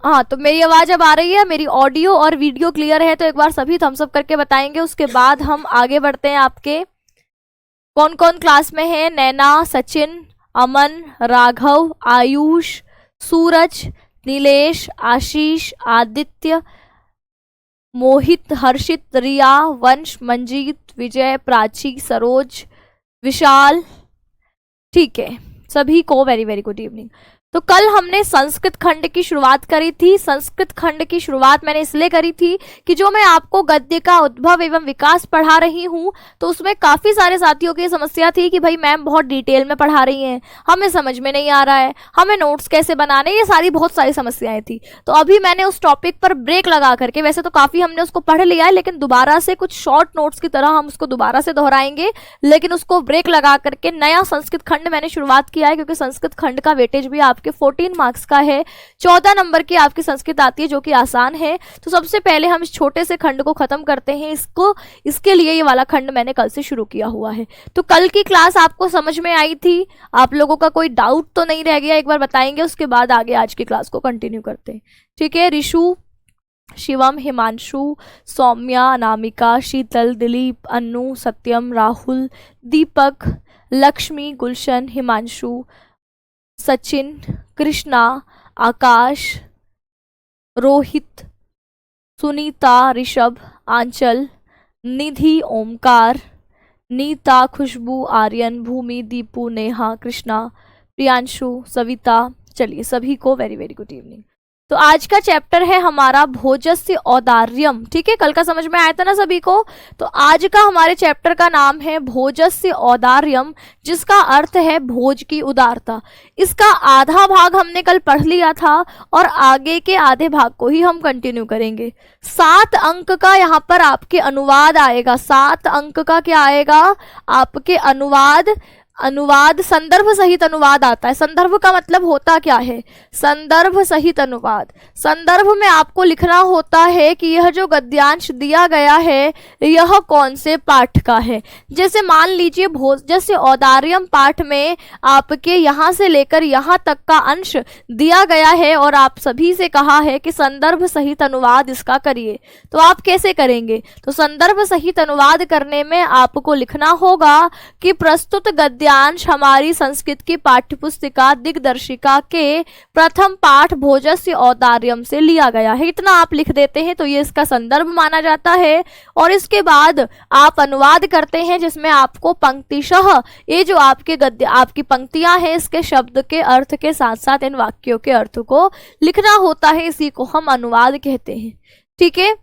हाँ, तो मेरी आवाज अब आ रही है, मेरी ऑडियो और वीडियो क्लियर है? तो एक बार सभी थम्स अप करके बताएंगे, उसके बाद हम आगे बढ़ते हैं। आपके कौन कौन क्लास में है? नैना, सचिन, अमन, राघव, आयुष, सूरज, नीलेश, आशीष, आदित्य, मोहित, हर्षित, रिया, वंश, मंजीत, विजय, प्राची, सरोज, विशाल। ठीक है, सभी को वेरी वेरी गुड इवनिंग। तो कल हमने संस्कृत खंड की शुरुआत करी थी। संस्कृत खंड की शुरुआत मैंने इसलिए करी थी कि जो मैं आपको गद्य का उद्भव एवं विकास पढ़ा रही हूँ, तो उसमें काफी सारे साथियों की समस्या थी कि भाई मैम बहुत डिटेल में पढ़ा रही हैं, हमें समझ में नहीं आ रहा है, हमें नोट्स कैसे बनाने, ये सारी बहुत सारी समस्याएं थी। तो अभी मैंने उस टॉपिक पर ब्रेक लगा करके, वैसे तो काफी हमने उसको पढ़ लिया है, लेकिन दोबारा से कुछ शॉर्ट नोट्स की तरह हम उसको दोबारा से दोहराएंगे, लेकिन उसको ब्रेक लगा करके नया संस्कृत खंड मैंने शुरुआत किया है, क्योंकि संस्कृत खंड का वेटेज भी आपके 14 मार्क्स का है। 14 नंबर की आपकी संस्कृत आती है, जो कि आसान है। तो सबसे पहले हम इस छोटे से खंड को खत्म करते हैं। इसके लिए ये वाला खंड मैंने कल से शुरू किया हुआ है। तो कल की क्लास आपको समझ में आई थी? आप लोगों का कोई डाउट तो नहीं रह गया? एक बार बताएंगे, उसके बाद आगे आज की क्लास को कंटिन्यू करते हैं। ठीक है, ऋषु, शिवम, हिमांशु, सौम्या, अनामिका, शीतल, दिलीप, अन्नू, सत्यम, राहुल, दीपक, लक्ष्मी, गुलशन, हिमांशु, सचिन, कृष्णा, आकाश, रोहित, सुनीता, ऋषभ, आंचल, निधि, ओमकार, नीता, खुशबू, आर्यन, भूमि, दीपू, नेहा, कृष्णा, प्रियांशु, सविता। चलिए, सभी को वेरी वेरी गुड इवनिंग। तो आज का चैप्टर है हमारा भोजस्य औदार्यम। ठीक है, कल का समझ में आया था ना सभी को? तो आज का हमारे चैप्टर का नाम है भोजस्य औदार्यम, जिसका अर्थ है भोज की उदारता। इसका आधा भाग हमने कल पढ़ लिया था और आगे के आधे भाग को ही हम कंटिन्यू करेंगे। 7 अंक का यहाँ पर आपके अनुवाद आएगा। 7 अंक का क्या आएगा? आपके अनुवाद संदर्भ सहित अनुवाद आता है। संदर्भ का मतलब होता क्या है? संदर्भ सहित अनुवाद। संदर्भ में आपको लिखना होता है कि यह जो गद्यांश दिया गया है यह कौन से पाठ का है। जैसे मान लीजिए भोजस्य औदार्यम पाठ में आपके यहाँ से लेकर यहाँ तक का अंश दिया गया है और आप सभी से कहा है कि संदर्भ सहित अनुवाद इसका करिए, तो आप कैसे करेंगे? तो संदर्भ सहित अनुवाद करने में आपको लिखना होगा कि प्रस्तुत गद्यांश हमारी संस्कृत की पाठ्यपुस्तिका दिग्दर्शिका के प्रथम पाठ भोजस्य औदार्यम से लिया गया है। इतना आप लिख देते हैं तो ये इसका संदर्भ माना जाता है। और इसके बाद आप अनुवाद करते हैं, जिसमें आपको पंक्तिशः ये जो आपके गद्य आपकी पंक्तियां हैं इसके शब्द के अर्थ के साथ साथ इन वाक्यों के अर्थ को लिखना होता है। इसी को हम अनुवाद कहते हैं। ठीक है,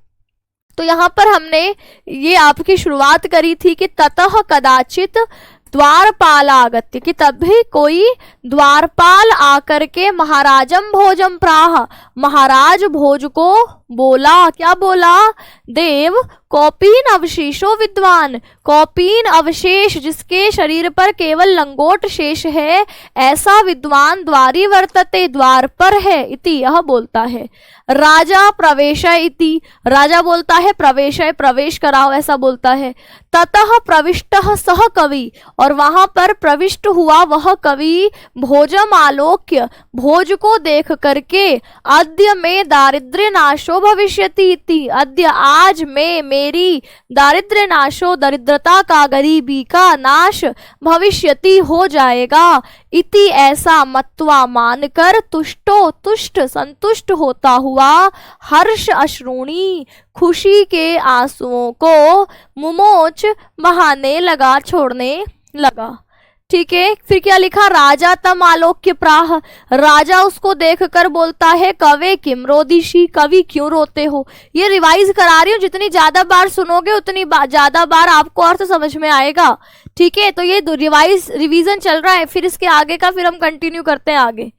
तो यहाँ पर हमने ये आपकी शुरुआत करी थी कि ततः कदाचित द्वारपालागत्य, कि तभी कोई द्वारपाल आकर के महाराजम भोजम प्राह, महाराज भोज को बोला। क्या बोला? देव कौपीन अवशेषो विद्वान, कौपीन अवशेष जिसके शरीर पर केवल लंगोट शेष है, ऐसा विद्वान द्वारी वर्तते, द्वार पर है। इति यह बोलता है। राजा प्रवेशय इति, राजा बोलता है प्रवेशय, प्रवेश कराओ, ऐसा बोलता है। ततः प्रविष्टः सह कवि, और वहां पर प्रविष्ट हुआ वह कवि भोजम आलोक्य, भोज को देख करके, अद्य में दारिद्र्य नाशो भविष्यति इति, अद्य आज में मेरी दारिद्र्य नाशो, दरिद्रता का, गरीबी का नाश, भविष्यति हो जाएगा। इति ऐसा मत्वा मानकर, तुष्टो तुष्ट संतुष्ट होता हुआ, हर्ष अश्रूणी खुशी के आंसुओं को मुमोच बहाने लगा, छोड़ने लगा। ठीक है, फिर क्या लिखा? राजा तम आलोक्य प्राह, राजा उसको देखकर बोलता है कवे किम रोदिशी, कवि क्यों रोते हो। ये रिवाइज करा रही हूँ, जितनी ज्यादा बार सुनोगे उतनी ज्यादा बार आपको अर्थ समझ में आएगा। ठीक है, तो ये रिवीजन चल रहा है, फिर इसके आगे का फिर हम कंटिन्यू करते हैं आगे।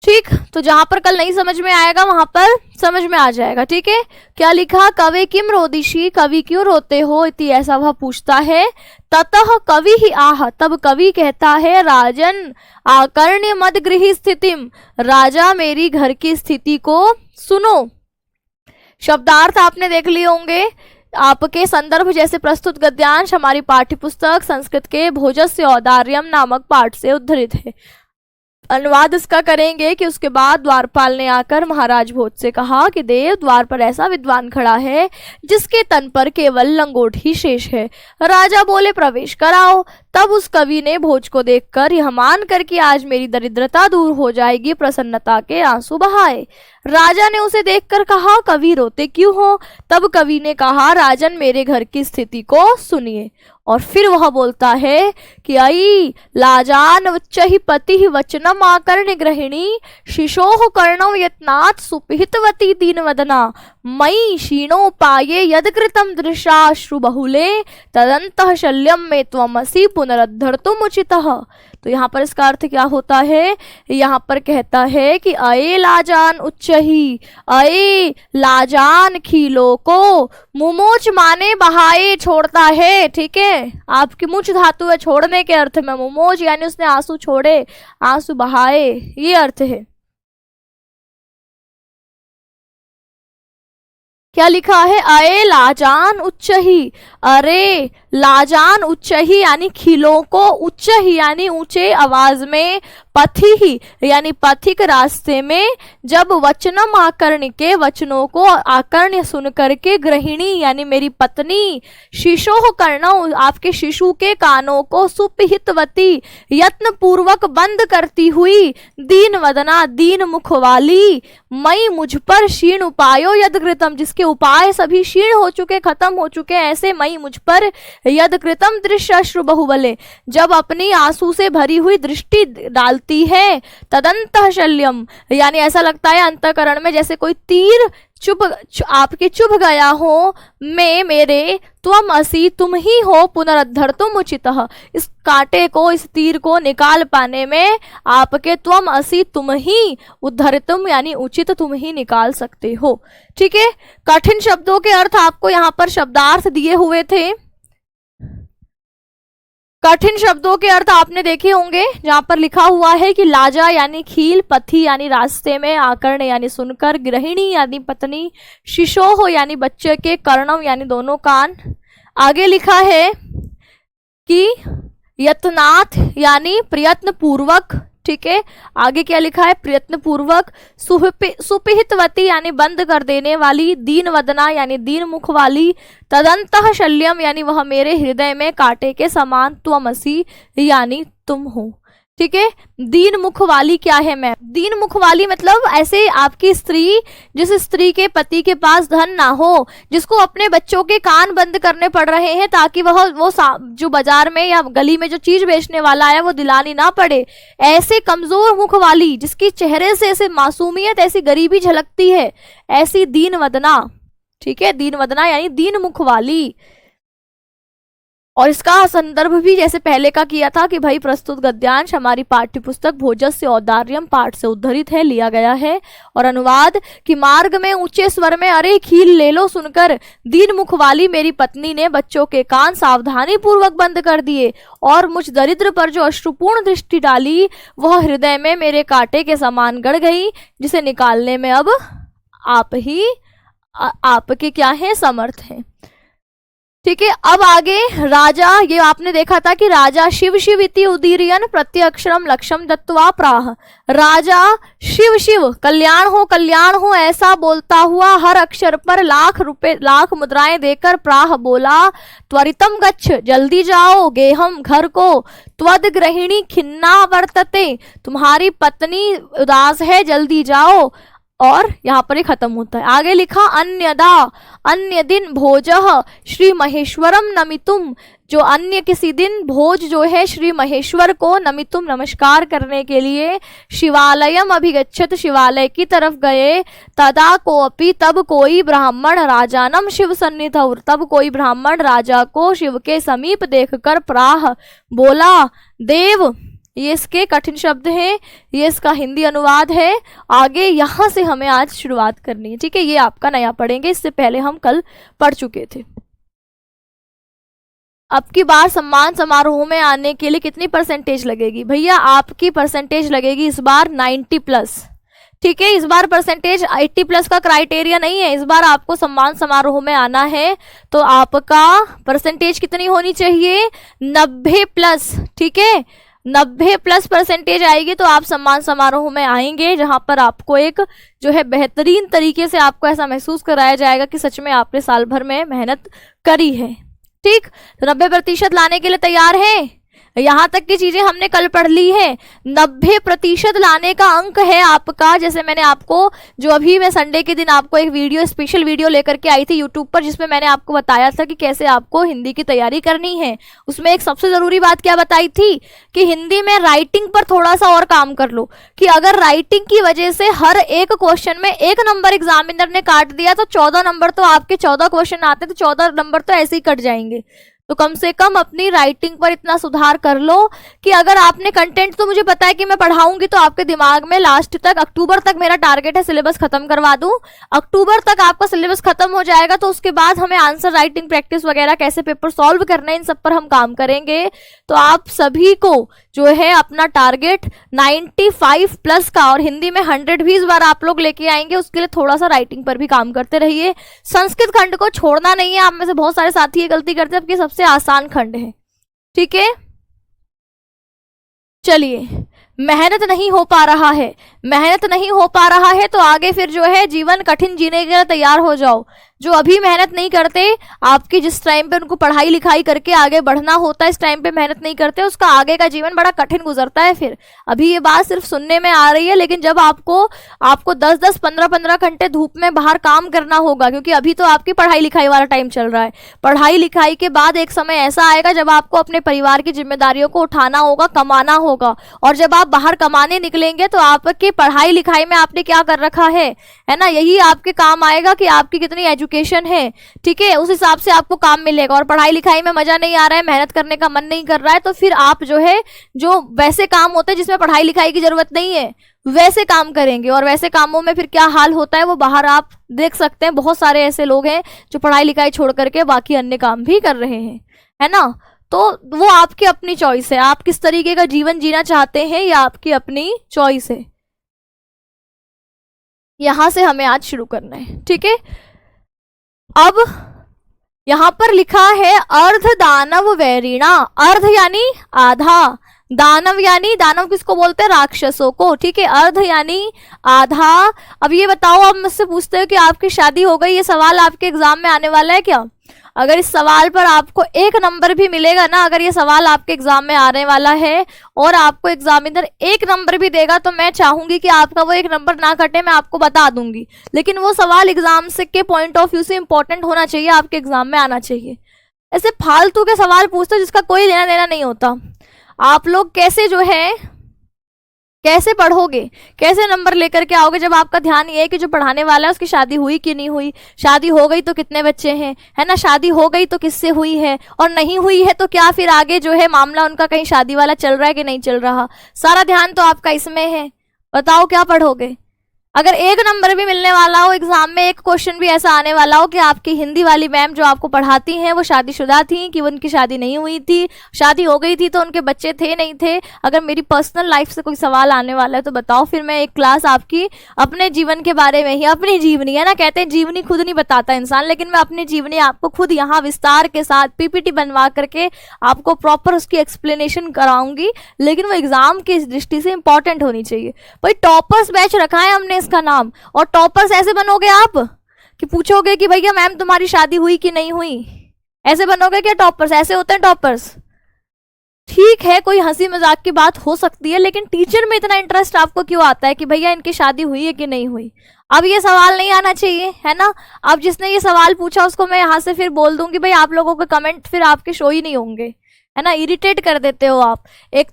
ठीक, तो जहां पर कल नहीं समझ में आएगा वहां पर समझ में आ जाएगा। ठीक है, क्या लिखा? कवे किम रोदिशी, कवि क्यों रोते हो, इति ऐसा वह पूछता है। ततः कवि ही आह, तब कवि कहता है, राजन आकर्ण्य मद गृह स्थितिम, राजा मेरी घर की स्थिति को सुनो। शब्दार्थ आपने देख लिए होंगे। आपके संदर्भ जैसे प्रस्तुत गद्यांश हमारी पाठ्यपुस्तक संस्कृत के भोजस्य औदार्यम नामक पाठ से उद्धृत है। अनुवाद इसका करेंगे कि उसके बाद द्वारपाल ने आकर महाराज भोज से कहा कि देव, द्वार पर ऐसा विद्वान खड़ा है जिसके तन पर केवल लंगोट ही शेष है। राजा बोले, प्रवेश कराओ। तब उस कवि ने भोज को देखकर यह मान कर कि आज मेरी दरिद्रता दूर हो जाएगी, प्रसन्नता के आंसू बहाए। राजा ने उसे देखकर कहा, कवि रोते क्यों हो? तब कवि ने कहा, राजन मेरे घर की स्थिति को सुनिए। और फिर वह बोलता है कि आई लाजान उच्चहि पति वचनम आकर्ण गृहिणी शिशोः कर्णौ यत्नात् सुपिहितवती दीनवदना मयि क्षीणोपाये यदकृतं दृशाश्रु बहुले तदन्तः शल्यम में त्वमसि पुनरुद्धर्तुम् उचितः। तो यहाँ पर इसका अर्थ क्या होता है? यहाँ पर कहता है कि अये लाजान उच्चही, अये लाजान खीलो को, मुमोच माने बहाए छोड़ता है। ठीक है, आपकी मुच धातु है छोड़ने के अर्थ में, मुमोच यानी उसने आंसू छोड़े, आंसू बहाए, ये अर्थ है। क्या लिखा है? अये लाजान उच्चही, अरे लाजान उच्चही यानी खिलों को, उच्चही यानी ऊंचे आवाज में, पथि ही यानी पथिक रास्ते में, जब वचनम आकर्ण के वचनों को आकर्ण सुन करके, गृहिणी यानी मेरी पत्नी, शिशोः कर्णौ आपके शिशु के कानों को, सुपिहितवती यत्न पूर्वक बंद करती हुई, दीन वदना दीन मुख वाली, मई मुझ पर क्षीण उपायो यदकृतम जिसके उपाय सभी क्षीण हो चुके, खत्म हो चुके, ऐसे मई मुझ पर यदकृतम दृश्याश्रु बहुबले जब अपनी आंसू से भरी हुई दृष्टि डालती है, तदंतः शल्यम यानी ऐसा लगता है अंतःकरण में जैसे कोई तीर आपके चुभ गया हो, मैं मेरे त्वम असी तुम ही हो, पुनरुद्धर्तुम् उचितः इस कांटे को, इस तीर को निकाल पाने में आपके त्वम असी तुम ही, उद्धर्तुम यानी उचित तुम ही निकाल सकते हो। ठीक है, कठिन शब्दों के अर्थ आपको यहाँ पर शब्दार्थ दिए हुए थे। कठिन शब्दों के अर्थ आपने देखे होंगे, जहां पर लिखा हुआ है कि लाजा यानी खील, पथि यानी रास्ते में, आकर्ण यानी सुनकर, गृहिणी यानी पत्नी, शिशोः यानी बच्चे के, कर्णम यानी दोनों कान। आगे लिखा है कि यत्नाथ यानी प्रयत्न पूर्वक। ठीक है, आगे क्या लिखा है? प्रयत्न पूर्वक, सुपिहितवती यानी बंद कर देने वाली, दीन वदना यानी दीन मुख वाली, तदंतः शल्यम यानी वह मेरे हृदय में कांटे के समान, त्वमसि यानी तुम हो। ठीक है, दीन मुख वाली क्या है? मैं दीन मुख वाली मतलब ऐसे आपकी स्त्री, जिस स्त्री के पति के पास धन ना हो, जिसको अपने बच्चों के कान बंद करने पड़ रहे हैं ताकि वह वो जो बाजार में या गली में जो चीज बेचने वाला है वो दिलानी ना पड़े, ऐसे कमजोर मुख वाली, जिसकी चेहरे से ऐसे मासूमियत, ऐसी गरीबी झलकती है, ऐसी दीन वदना। ठीक है, दीन वदना यानी दीन मुख वाली। और इसका संदर्भ भी जैसे पहले का किया था कि भाई प्रस्तुत गद्यांश हमारी पाठ्य पुस्तक भोजस्य औदार्यम पाठ से उद्धरित है, लिया गया है। और अनुवाद कि मार्ग में ऊंचे स्वर में अरे खील ले लो सुनकर दीन मुख वाली मेरी पत्नी ने बच्चों के कान सावधानी पूर्वक बंद कर दिए और मुझ दरिद्र पर जो अश्रुपूर्ण दृष्टि डाली वह हृदय में मेरे कांटे के समान गड़ गई, जिसे निकालने में अब आपके क्या है? समर्थ हैं। ठीक है, अब आगे राजा, ये आपने देखा था कि राजा शिव शिव इति उदीरयन प्रत्यक्षरम लक्ष्यम दत्त्वा प्राह। राजा शिव शिव कल्याण हो ऐसा बोलता हुआ हर अक्षर पर लाख मुद्राएं देकर प्राह बोला, त्वरितम गच्छ जल्दी जाओ, गेहम घर को, त्वद गृहिणी खिन्ना वर्तते तुम्हारी पत्नी उदास है, जल्दी जाओ। और यहाँ पर ही खत्म होता है। आगे लिखा अन्यदा अन्य दिन भोजः श्री महेश्वरम नमितुम, जो अन्य किसी दिन भोज जो है श्री महेश्वर को नमितुम नमस्कार करने के लिए शिवालयम अभिगच्छत शिवालय की तरफ गए। तदा कोपि तब कोई ब्राह्मण राजानम शिव सन्निधौ, तब कोई ब्राह्मण राजा को शिव के समीप देखकर प्राह बोला, देव। ये इसके कठिन शब्द हैं, ये इसका हिंदी अनुवाद है। आगे यहाँ से हमें आज शुरुआत करनी है। ठीक है, ये आपका नया पढ़ेंगे, इससे पहले हम कल पढ़ चुके थे। अब की बार सम्मान समारोह में आने के लिए कितनी परसेंटेज लगेगी? भैया आपकी परसेंटेज लगेगी इस बार 90+। ठीक है, इस बार परसेंटेज 80+ का क्राइटेरिया नहीं है। इस बार आपको सम्मान समारोह में आना है तो आपका परसेंटेज कितनी होनी चाहिए? 90+। ठीक है, 90+% आएगी तो आप सम्मान समारोह में आएंगे, जहां पर आपको एक जो है बेहतरीन तरीके से आपको ऐसा महसूस कराया जाएगा कि सच में आपने साल भर में मेहनत करी है। ठीक, तो 90% लाने के लिए तैयार हैं? यहाँ तक की चीजें हमने कल पढ़ ली है। 90% लाने का अंक है आपका, जैसे मैंने आपको जो अभी मैं संडे के दिन आपको एक वीडियो, स्पेशल वीडियो लेकर के आई थी यूट्यूब पर, जिसमें मैंने आपको बताया था कि कैसे आपको हिंदी की तैयारी करनी है। उसमें एक सबसे जरूरी बात क्या बताई थी कि हिंदी में राइटिंग पर थोड़ा सा और काम कर लो, कि अगर राइटिंग की वजह से हर एक क्वेश्चन में 1 नंबर एग्जामिनर ने काट दिया तो 14 नंबर तो आपके 14 क्वेश्चन आते तो 14 नंबर तो ऐसे ही कट जाएंगे। तो कम से कम अपनी राइटिंग पर इतना सुधार कर लो कि अगर आपने कंटेंट, तो मुझे पता है कि मैं पढ़ाऊंगी तो आपके दिमाग में लास्ट तक, अक्टूबर तक मेरा टारगेट है सिलेबस खत्म करवा दूं। अक्टूबर तक आपका सिलेबस खत्म हो जाएगा तो उसके बाद हमें आंसर राइटिंग प्रैक्टिस वगैरह, कैसे पेपर सॉल्व करने, इन सब पर हम काम करेंगे। तो आप सभी को जो है अपना टारगेट 95+ का, और हिंदी में 100 भी इस बार आप लोग लेके आएंगे। उसके लिए थोड़ा सा राइटिंग पर भी काम करते रहिए। संस्कृत खंड को छोड़ना नहीं है। आप में से बहुत सारे साथी ये गलती करते हैं, सबसे आसान खंड है। ठीक है, चलिए, मेहनत नहीं हो पा रहा है, मेहनत नहीं हो पा रहा है तो आगे फिर जो है जीवन कठिन जीने के लिए तैयार हो जाओ। जो अभी मेहनत नहीं करते, आपकी जिस टाइम पे उनको पढ़ाई लिखाई करके आगे बढ़ना होता है, इस टाइम पे मेहनत नहीं करते, उसका आगे का जीवन बड़ा कठिन गुजरता है। फिर अभी ये बात सिर्फ सुनने में आ रही है, लेकिन जब आपको 10-10, 15-15 घंटे धूप में बाहर काम करना होगा, क्योंकि अभी तो आपकी पढ़ाई लिखाई वाला टाइम चल रहा है। पढ़ाई लिखाई के बाद एक समय ऐसा आएगा जब आपको अपने परिवार की जिम्मेदारियों को उठाना होगा, कमाना होगा, और जब आप बाहर कमाने निकलेंगे तो आपकी पढ़ाई लिखाई में आपने क्या कर रखा है ना, यही आपके काम आएगा कि आपकी कितनी एजुकेशन है। ठीक है, उस हिसाब से आपको काम मिलेगा। और पढ़ाई लिखाई में मजा नहीं आ रहा है, मेहनत करने का मन नहीं कर रहा है, तो फिर आप जो है, जो वैसे काम होते हैं जिसमें पढ़ाई लिखाई की जरूरत नहीं है, वैसे काम करेंगे। और वैसे कामों में फिर क्या हाल होता है वो बाहर आप देख सकते हैं। बहुत सारे ऐसे लोग हैं जो पढ़ाई लिखाई छोड़ करके बाकी अन्य काम भी कर रहे हैं, है ना। तो वो आपकी अपनी चॉइस है, आप किस तरीके का जीवन जीना चाहते हैं, या आपकी अपनी चॉइस है। यहां से हमें आज शुरू करना है। ठीक है, अब यहां पर लिखा है अर्ध दानव वैरिणा। अर्ध यानी आधा, दानव यानी, दानव किसको बोलते हैं, राक्षसों को। ठीक है, अर्ध यानी आधा। अब ये बताओ, आप मुझसे पूछते हो कि आपकी शादी हो गई, ये सवाल आपके एग्जाम में आने वाला है क्या? अगर इस सवाल पर आपको 1 नंबर भी मिलेगा ना, अगर ये सवाल आपके एग्जाम में आने वाला है और आपको एग्जामिनर 1 नंबर भी देगा, तो मैं चाहूंगी कि आपका वो 1 नंबर ना कटे, मैं आपको बता दूंगी। लेकिन वो सवाल एग्जाम से के पॉइंट ऑफ व्यू से इंपॉर्टेंट होना चाहिए, आपके एग्जाम में आना चाहिए। ऐसे फालतू के सवाल पूछते हो जिसका कोई लेना देना नहीं होता। आप लोग कैसे जो है, कैसे पढ़ोगे, कैसे नंबर लेकर के आओगे, जब आपका ध्यान ये है कि जो पढ़ाने वाला है उसकी शादी हुई कि नहीं हुई, शादी हो गई तो कितने बच्चे हैं, है ना, शादी हो गई तो किससे हुई है, और नहीं हुई है तो क्या फिर आगे जो है मामला उनका कहीं शादी वाला चल रहा है कि नहीं चल रहा। सारा ध्यान तो आपका इसमें है। बताओ क्या पढ़ोगे। अगर 1 नंबर भी मिलने वाला हो एग्जाम में, एक क्वेश्चन भी ऐसा आने वाला हो कि आपकी हिंदी वाली मैम जो आपको पढ़ाती हैं वो शादीशुदा थी, कि उनकी शादी नहीं हुई थी, शादी हो गई थी तो उनके बच्चे थे नहीं थे, अगर मेरी पर्सनल लाइफ से कोई सवाल आने वाला है तो बताओ, फिर मैं एक क्लास आपकी अपने जीवन के बारे में ही, अपनी जीवनी है ना, कहते हैं जीवनी खुद नहीं बताता इंसान, लेकिन मैं अपनी जीवनी आपको खुद यहाँ विस्तार के साथ पीपीटी बनवा करके आपको प्रॉपर उसकी एक्सप्लेनेशन कराऊंगी। लेकिन वो एग्जाम की दृष्टि से इंपॉर्टेंट होनी चाहिए। भाई टॉपर्स बैच रखा है हमने इसका नाम, और टॉपर्स ऐसे बनोगे आप कि पूछोगे कि भैया मैम तुम्हारी शादी हुई कि नहीं हुई, ऐसे बनोगे क्या टॉपर्स? ऐसे होते हैं टॉपर्स। ठीक है, कोई हंसी मजाक की बात हो सकती है, लेकिन टीचर में इतना इंटरेस्ट आपको क्यों आता है कि भैया इनकी शादी हुई है कि नहीं हुई? अब ये सवाल नहीं आना चाहिए, है ना। अब जिसने ये सवाल पूछा उसको मैं यहाँ से फिर बोल दूंगी भाई आप लोगों के कमेंट फिर आपके शो ही नहीं होंगे, है ना। इरिटेट कर देते हो आप। एक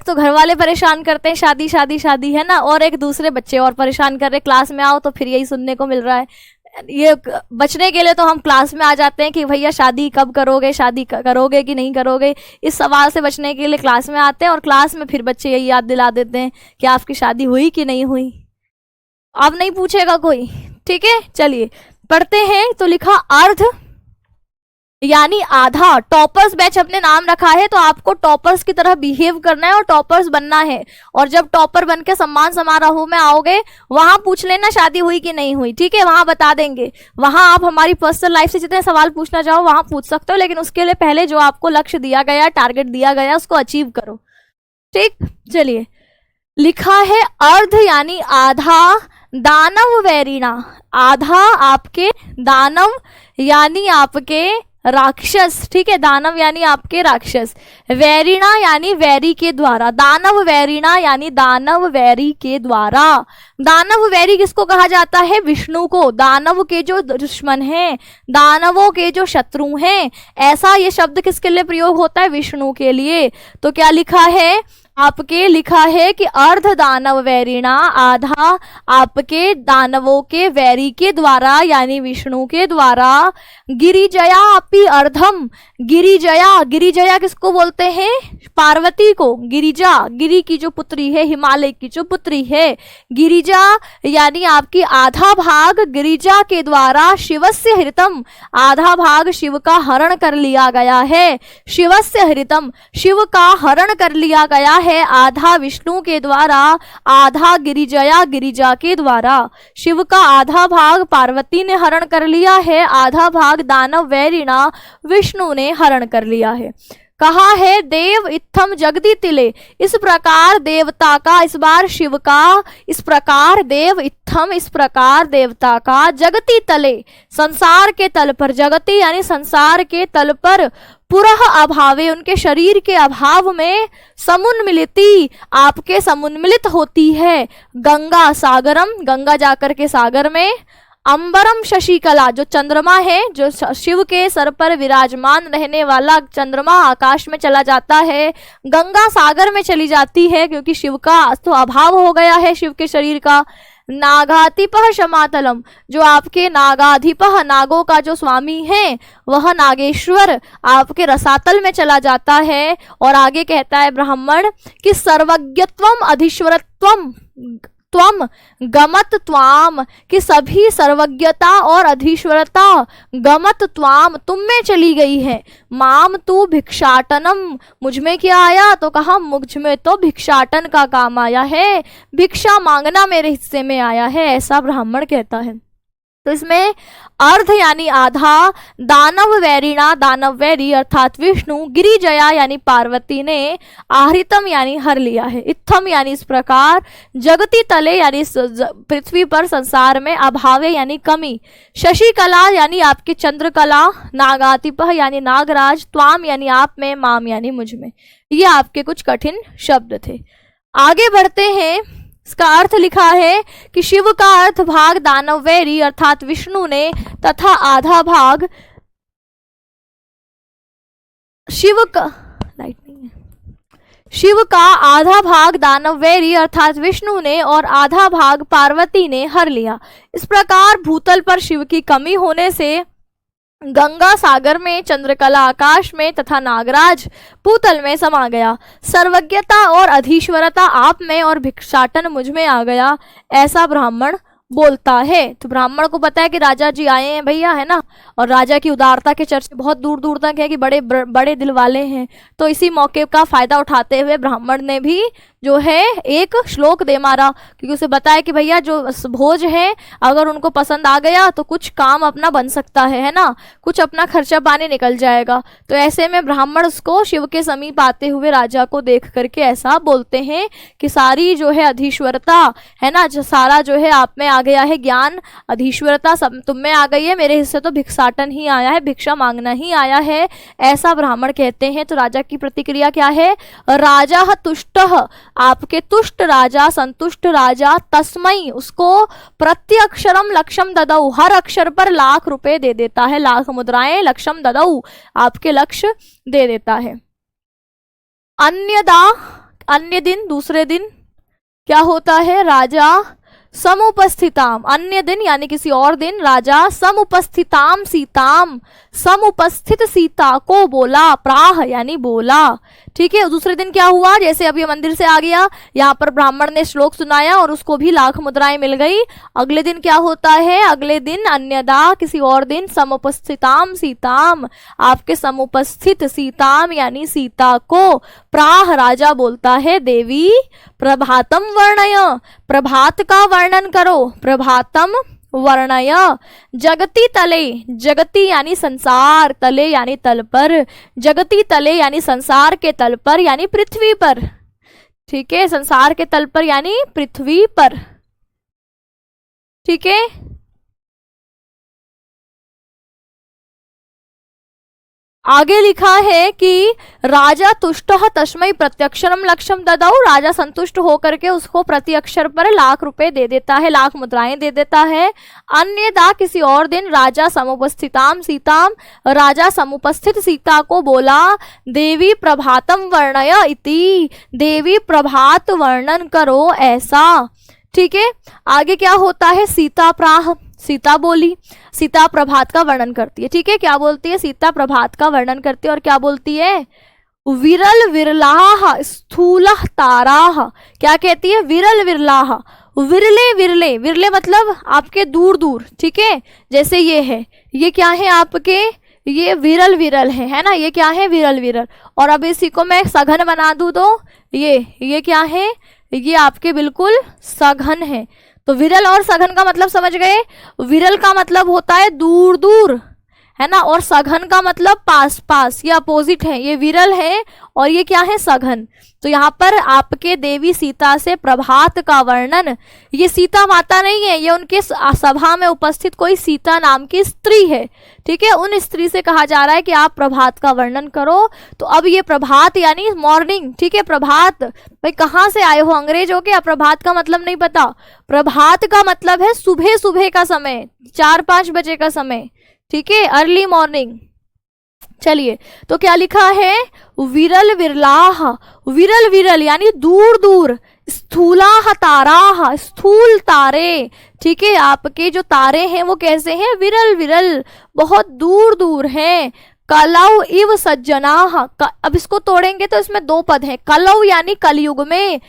तो घर वाले परेशान करते हैं शादी शादी शादी, है ना, और एक दूसरे बच्चे और परेशान कर रहे, क्लास में आओ तो फिर यही सुनने को मिल रहा है। ये बचने के लिए तो हम क्लास में आ जाते हैं कि भैया शादी कब करोगे, शादी करोगे कि नहीं करोगे, इस सवाल से बचने के लिए क्लास में आते हैं, और क्लास में फिर बच्चे यही याद दिला देते हैं कि आपकी शादी हुई कि नहीं हुई। अब नहीं पूछेगा कोई। ठीक है, चलिए पढ़ते हैं। तो लिखा अर्ध यानी आधा। टॉपर्स बैच अपने नाम रखा है तो आपको टॉपर्स की तरह बिहेव करना है और टॉपर्स बनना है। और जब टॉपर बन के सम्मान समारोह में आओगे वहां पूछ लेना शादी हुई कि नहीं हुई, ठीक है, वहां बता देंगे। वहां आप हमारी पर्सनल लाइफ से जितने सवाल पूछना चाहो वहां पूछ सकते हो, लेकिन उसके लिए पहले जो आपको लक्ष्य दिया गया, टारगेट दिया गया, उसको अचीव करो। ठीक, चलिए। लिखा है अर्ध यानी आधा, दानव वैरिणा, आधा आपके दानव यानी आपके राक्षस, ठीक है, दानव यानी आपके राक्षस, वैरिणा यानी वैरी के द्वारा, दानव वैरिणा यानी दानव वैरी के द्वारा। दानव वैरी किसको कहा जाता है? विष्णु को। दानव के जो दुश्मन हैं, दानवों के जो शत्रु हैं, ऐसा ये शब्द किसके लिए प्रयोग होता है? विष्णु के लिए। तो क्या लिखा है आपके? लिखा है कि अर्ध दानव वैरिणा, आधा आपके दानवों के वैरी के द्वारा यानी विष्णु के द्वारा। गिरिजया अपि अर्धम, गिरिजया, गिरिजया किसको बोलते हैं? पार्वती को। गिरिजा, गिरि की जो पुत्री है, हिमालय की जो पुत्री है, गिरिजा यानी आपकी आधा भाग गिरिजा के द्वारा शिवस्य हृतम, आधा भाग शिव का हरण कर लिया गया है। शिवस्य हृतम, शिव का हरण कर लिया गया है, आधा विष्णु के द्वारा, आधा गिरिजया, गिरिजा के द्वारा। शिव का आधा भाग पार्वती ने हरण कर लिया है, आधा भाग दानव वैरिणा विष्णु ने हरण कर लिया है। कहा है देव इत्थम जगदी तिले, इस प्रकार देवता का, इस बार शिव का, इस प्रकार देव इत्थम, इस प्रकार देवता का, जगती तले, संसार के तल पर, जगती यानी संसार के तल पर, पुरः अभावे, उनके शरीर के अभाव में, समुन्मिलिती, आपके समुन्मिलित होती है, गंगा सागरम, गंगा जाकर के सागर में, अंबरम शशिकला, जो चंद्रमा है, जो शिव के सर पर विराजमान रहने वाला चंद्रमा आकाश में चला जाता है, गंगा सागर में चली जाती है, क्योंकि शिव का तो अभाव हो गया है शिव के शरीर का। नागाधिपः शमातलम, जो आपके नागाधिपः, नागों का जो स्वामी है, वह नागेश्वर आपके रसातल में चला जाता है। और आगे कहता है ब्राह्मण कि सर्वज्ञत्वम अधीश्वरत्वम त्वम गमत त्वाम, कि सभी सर्वज्ञता और अधीश्वरता गमत त्वाम, तुम में चली गई है। माम तू भिक्षाटनम, मुझ में क्या आया? तो कहा मुझ में तो भिक्षाटन का काम आया है, भिक्षा मांगना मेरे हिस्से में आया है, ऐसा ब्राह्मण कहता है। तो इसमें अर्ध यानी आधा, दानव वैरिणा, दानव वैरी अर्थात विष्णु, गिरिजया यानी पार्वती ने, आहृतम यानी हर लिया है, इत्थम यानी इस प्रकार, जगती तले यानी पृथ्वी पर, संसार में, अभावे यानी कमी, शशिकला यानी आपकी चंद्रकला, नागातिपः यानी नागराज, त्वाम यानी आप में, माम यानी मुझ में। ये आपके कुछ कठिन शब्द थे। आगे बढ़ते हैं। इसका अर्थ लिखा है कि शिव का अर्थ भाग दानव वैरी अर्थात विष्णु ने, तथा आधा भाग शिव का, लाइट नहीं है, शिव का आधा भाग दानव वैरी अर्थात विष्णु ने और आधा भाग पार्वती ने हर लिया। इस प्रकार भूतल पर शिव की कमी होने से गंगा सागर में, चंद्रकला आकाश में तथा नागराज भूतल में समा गया। सर्वज्ञता और अधीश्वरता आप में और भिक्षाटन मुझ में आ गया, ऐसा ब्राह्मण बोलता है। तो ब्राह्मण को पता है कि राजा जी आए हैं भैया, है ना, और राजा की उदारता के चर्चे बहुत दूर दूर तक है कि बड़े बड़े दिल वाले हैं। तो इसी मौके का फायदा उठाते हुए ब्राह्मण ने भी जो है एक श्लोक दे मारा, क्योंकि उसे बताया कि भैया जो भोज है अगर उनको पसंद आ गया तो कुछ काम अपना बन सकता है ना, कुछ अपना खर्चा पानी निकल जाएगा। तो ऐसे में ब्राह्मण उसको शिव के समीप आते हुए राजा को देख करके ऐसा बोलते हैं कि सारी जो है अधीश्वरता है ना, जो सारा जो है आप में आ गया है, ज्ञान अधीश्वरता सब तुम में आ गई है, मेरे हिस्से तो भिक्षाटन ही आया है, भिक्षा मांगना ही आया है, ऐसा ब्राह्मण कहते हैं। तो राजा की प्रतिक्रिया क्या है? राजा तुष्टः, आपके तुष्ट राजा, संतुष्ट राजा, तस्मई, उसको प्रत्यक्षरम लक्षम ददऊ, हर अक्षर पर लाख रुपए दे देता है, लाख मुद्राएं, लक्षम ददऊ, आपके लक्ष्य दे देता है। अन्यदा, अन्य दिन, दूसरे दिन क्या होता है? राजा समुपस्थिताम, अन्य दिन यानी किसी और दिन, राजा समुपस्थिताम सीताम, समुपस्थित सीता को बोला, प्राह यानी बोला। ठीक है, दूसरे दिन क्या हुआ? जैसे अभी मंदिर से आ गया, यहाँ पर ब्राह्मण ने श्लोक सुनाया और उसको भी लाख मुद्राएं मिल गई। अगले दिन क्या होता है? अगले दिन अन्यदा, किसी और दिन, समुपस्थिताम सीताम, आपके समुपस्थित सीताम यानी सीता को प्राह राजा बोलता है, देवी प्रभातम वर्णय, प्रभात का वर्णन करो, प्रभातम वर्णय, जगती तले, जगती यानी संसार, तले यानी तल पर, जगती तले यानी संसार के तल पर यानी पृथ्वी पर, ठीक है, संसार के तल पर यानी पृथ्वी पर। ठीक है, आगे लिखा है कि राजा तुष्टः तस्मै प्रत्यक्षरम लक्ष्यम ददौ, राजा संतुष्ट होकर के उसको प्रति अक्षर पर लाख रुपए दे देता है, लाख मुद्राएं दे देता है। अन्यदा किसी और दिन राजा समुपस्थिताम सीताम, राजा समुपस्थित सीता को बोला देवी प्रभातम वर्णय इति, देवी प्रभात वर्णन करो ऐसा। ठीक है, आगे क्या होता है, सीता प्राह, सीता बोली, सीता प्रभात का वर्णन करती है। ठीक है, क्या बोलती है, सीता प्रभात का वर्णन करती है और क्या बोलती है, विरल विरलाह स्थूलः ताराह, क्या कहती है, विरल विरलाह, विरले विरले, विरले मतलब आपके दूर दूर। ठीक है, जैसे ये है, ये क्या है आपके, ये विरल विरल है ना, ये क्या है, विरल विरल। और अब इसी को मैं सघन बना दूं तो ये क्या है, ये आपके बिल्कुल सघन है। तो विरल और सघन का मतलब समझ गए, विरल का मतलब होता है दूर दूर, है ना, और सघन का मतलब पास पास, ये अपोजिट है, ये विरल है और ये क्या है, सघन। तो यहाँ पर आपके देवी सीता से प्रभात का वर्णन, ये सीता माता नहीं है, ये उनके सभा में उपस्थित कोई सीता नाम की स्त्री है। ठीक है, उन स्त्री से कहा जा रहा है कि आप प्रभात का वर्णन करो। तो अब ये प्रभात यानी मॉर्निंग। ठीक है, प्रभात भाई कहाँ से आए हो, अंग्रेज हो क्या, प्रभात का मतलब नहीं पता। प्रभात का मतलब है सुबह सुबह का समय, 4-5 बजे का समय। ठीक है, अर्ली मॉर्निंग। चलिए, तो क्या लिखा है, विरल विरलाह, विरल विरल यानी दूर दूर, स्थूलाह ताराह, स्थूल तारे। ठीक है, आपके जो तारे हैं वो कैसे हैं, विरल विरल, बहुत दूर दूर हैं। कलौ इव सज्जनाह, अब इसको तोड़ेंगे तो इसमें 2 पद हैं, कलौ यानी कलयुग में,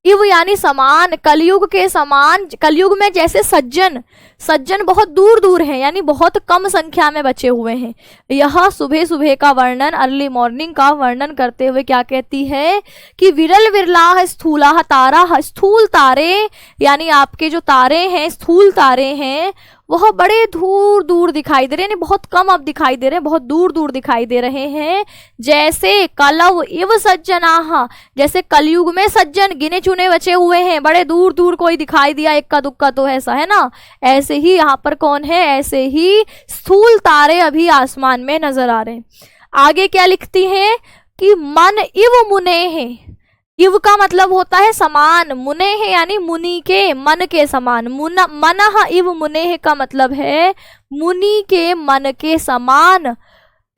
इव यानी समान, कलयुग के समान, कलयुग में जैसे सज्जन, सज्जन बहुत दूर दूर हैं यानी बहुत कम संख्या में बचे हुए हैं। यह सुबह सुबह का वर्णन, अर्ली मॉर्निंग का वर्णन करते हुए क्या कहती है कि विरल विरलाह स्थूलाह ताराह, स्थूल तारे यानी आपके जो तारे हैं, स्थूल तारे हैं, वह बड़े दूर दूर दिखाई दे रहे हैं, बहुत कम अब दिखाई दे रहे हैं, बहुत दूर दूर दिखाई दे रहे हैं। जैसे कलव इव सज्जनाह, जैसे कलयुग में सज्जन गिने चुने बचे हुए हैं, बड़े दूर दूर कोई दिखाई दिया इक्का दुक्का तो ऐसा है ना, ऐसे ही यहाँ पर कौन है, ऐसे ही स्थूल तारे अभी आसमान में नजर आ रहे हैं। आगे क्या लिखती है कि मन इव मुने हैं, इव का मतलब होता है समान, मुने है यानी मुनि के, मन के समान, मनः इव मुने का मतलब है मुनि के मन के समान।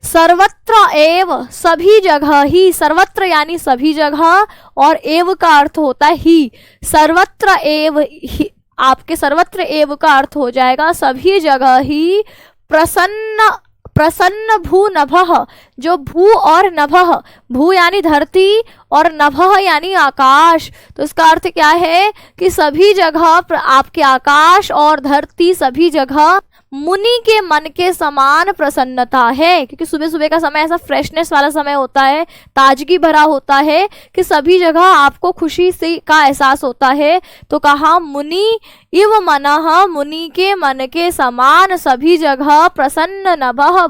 सर्वत्र एव, सभी जगह ही, सर्वत्र यानी सभी जगह, और एव का अर्थ होता है ही, सर्वत्र एव ही, आपके सर्वत्र एव का अर्थ हो जाएगा सभी जगह ही। प्रसन्न, प्रसन्न भू नभः, जो भू और नभः, भू यानी धरती और नभः यानी आकाश, तो इसका अर्थ क्या है कि सभी जगह आपके आकाश और धरती, सभी जगह मुनि के मन के समान प्रसन्नता है। क्योंकि सुबह सुबह का समय ऐसा फ्रेशनेस वाला समय होता है, ताजगी भरा होता है कि सभी जगह आपको खुशी से का एहसास होता है। तो कहा मुनि इव मनः, मुनि के मन के समान सभी जगह प्रसन्न नभः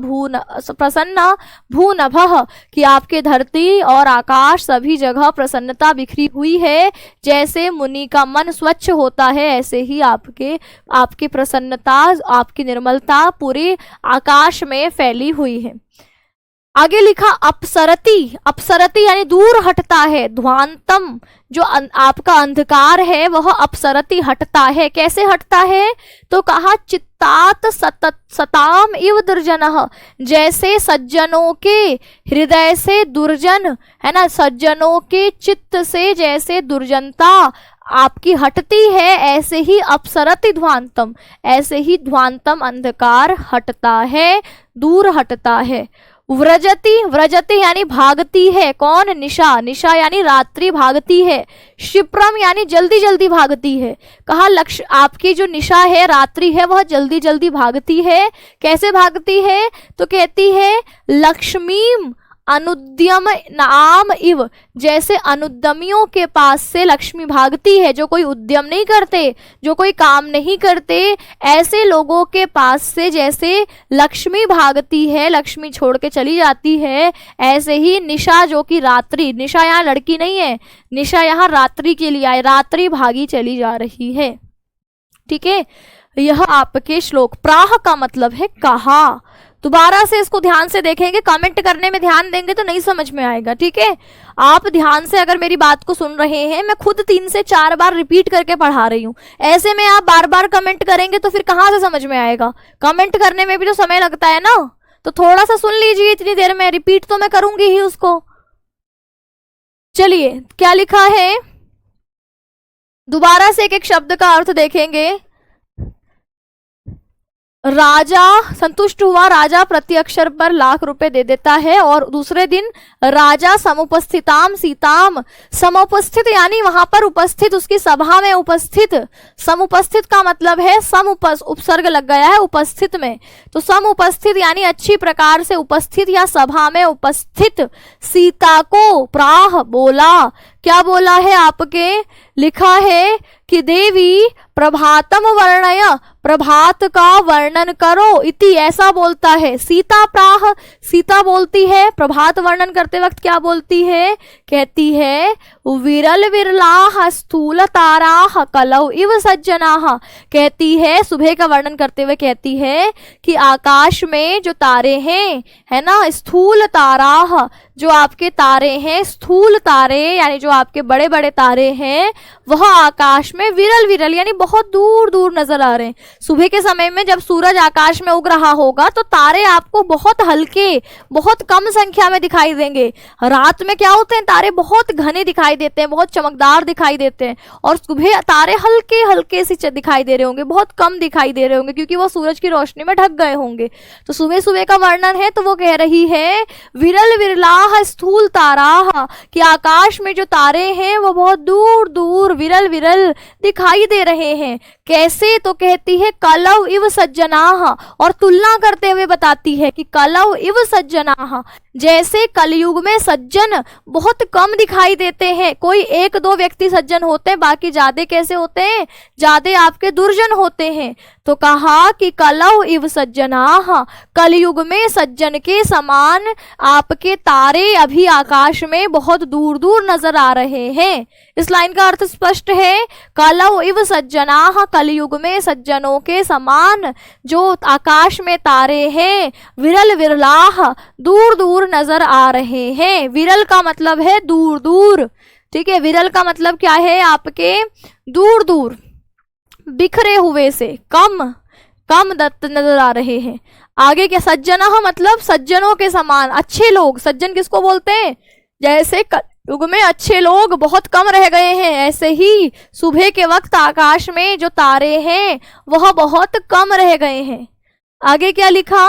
प्रसन्न भू नभः, कि आपके धरती और आकाश सभी जगह प्रसन्नता बिखरी हुई है। जैसे मुनि का मन स्वच्छ होता है ऐसे ही आपकी प्रसन्नता, आपकी निर्मलता पूरे आकाश में फैली हुई है। आगे लिखा अपसरति, अपसरति यानी दूर हटता है। ध्वांतम, जो आपका अंधकार है वह अपसरति हटता है। कैसे हटता है, तो कहा चित्तात सताम इव दुर्जनः, जैसे सज्जनों के हृदय से दुर्जन, है ना, सज्जनों के चित्त से जैसे दुर्जनता आपकी हटती है, ऐसे ही अपसरति ध्वांतम, ऐसे ही ध्वांतम अंधकार हटता है, दूर हटता है। व्रजति, व्रजति यानी भागती है। कौन, निशा, निशा यानी रात्रि भागती है। क्षिप्रम यानी जल्दी जल्दी भागती है। कहा लक्ष्य, आपकी जो निशा है, रात्रि है, वह जल्दी जल्दी भागती है। कैसे भागती है, तो कहती है लक्ष्मीम अनुद्यम नाम इव, जैसे अनुद्यमियों के पास से लक्ष्मी भागती है, जो कोई उद्यम नहीं करते, जो कोई काम नहीं करते, ऐसे लोगों के पास से जैसे लक्ष्मी भागती है, लक्ष्मी छोड़ के चली जाती है, ऐसे ही निशा जो कि रात्रि, निशा यहाँ लड़की नहीं है, निशा यहाँ रात्रि के लिए आए, रात्रि भागी चली जा रही है। ठीक है, यह आपके श्लोक। प्राह का मतलब है कहा। दोबारा से इसको ध्यान से देखेंगे, कमेंट करने में ध्यान देंगे तो नहीं समझ में आएगा। ठीक है, आप ध्यान से अगर मेरी बात को सुन रहे हैं, मैं खुद 3 से 4 बार रिपीट करके पढ़ा रही हूँ, ऐसे में आप बार बार कमेंट करेंगे तो फिर कहाँ से समझ में आएगा? कमेंट करने में भी तो समय लगता है ना, तो थोड़ा सा सुन लीजिए, इतनी देर में रिपीट तो मैं करूंगी ही उसको। चलिए क्या लिखा है, दोबारा से एक एक शब्द का अर्थ देखेंगे। राजा संतुष्ट हुआ, राजा प्रति अक्षर पर लाख रुपए दे देता है। और दूसरे दिन राजा समुपस्थिताम सीताम, समुपस्थित यानी वहां पर उपस्थित, उसकी सभा में उपस्थित। समुपस्थित का मतलब है उपसर्ग लग गया है उपस्थित में, तो समुपस्थित यानी अच्छी प्रकार से उपस्थित या सभा में उपस्थित सीता को प्राह बोला। क्या बोला है आपके? लिखा है कि देवी प्रभातम वर्णय, प्रभात का वर्णन करो, इति ऐसा बोलता है। सीता प्राह, सीता बोलती है प्रभात वर्णन करते वक्त क्या बोलती है? कहती है विरल विरलाह स्थूल ताराह कलौ इव सज्जनाह। कहती है सुबह का वर्णन करते हुए कहती है कि आकाश में जो तारे हैं, है ना, स्थूल ताराह, जो आपके तारे हैं, स्थूल तारे यानी जो आपके बड़े बड़े तारे हैं, वह आकाश में विरल विरल यानी बहुत दूर दूर नजर आ रहे हैं। सुबह के समय में जब सूरज आकाश में उग रहा होगा तो तारे आपको बहुत हल्के, बहुत कम संख्या में दिखाई देंगे। रात में क्या होते हैं, तारे बहुत घने दिखाई देते हैं, बहुत चमकदार दिखाई देते हैं, और सुबह तारे हल्के हल्के से दिखाई दे रहे होंगे, बहुत कम दिखाई दे रहे होंगे क्योंकि वो सूरज की रोशनी में ढक गए होंगे। तो सुबह सुबह का वर्णन है तो वो कह रही है विरल विरलाह स्थूल ताराह, कि आकाश में जो तारे हैं वो बहुत दूर दूर विरल विरल दिखाई दे रहे हैं। कैसे? तो कहती है कलौ इव सज्जनाह, और तुलना करते हुए बताती है कि कलौ इव सज्जनाह, जैसे कलयुग में सज्जन बहुत कम दिखाई देते हैं, कोई 1-2 व्यक्ति सज्जन होते हैं, बाकी ज्यादा कैसे होते हैं? ज्यादा आपके दुर्जन होते हैं। तो कहा कि कलौ इव सज्जनाह, कलयुग में सज्जन के समान आपके तारे अभी आकाश में बहुत दूर दूर नजर आ रहे हैं। इस लाइन का अर्थ स्पष्ट है, कलौ इव सज्जनाह, कलयुग में सज्जनों के समान जो आकाश में तारे हैं, विरल विरलाह दूर दूर नजर आ रहे हैं। विरल का मतलब है दूर दूर। ठीक है, विरल का मतलब क्या है आपके? दूर दूर, बिखरे हुए से, कम कम नजर आ रहे हैं। आगे क्या? सज्जना मतलब सज्जनों के समान, अच्छे लोग। सज्जन किसको बोलते हैं? जैसे युग में अच्छे लोग बहुत कम रह गए हैं, ऐसे ही सुबह के वक्त आकाश में जो तारे हैं वह बहुत कम रह गए हैं। आगे क्या लिखा?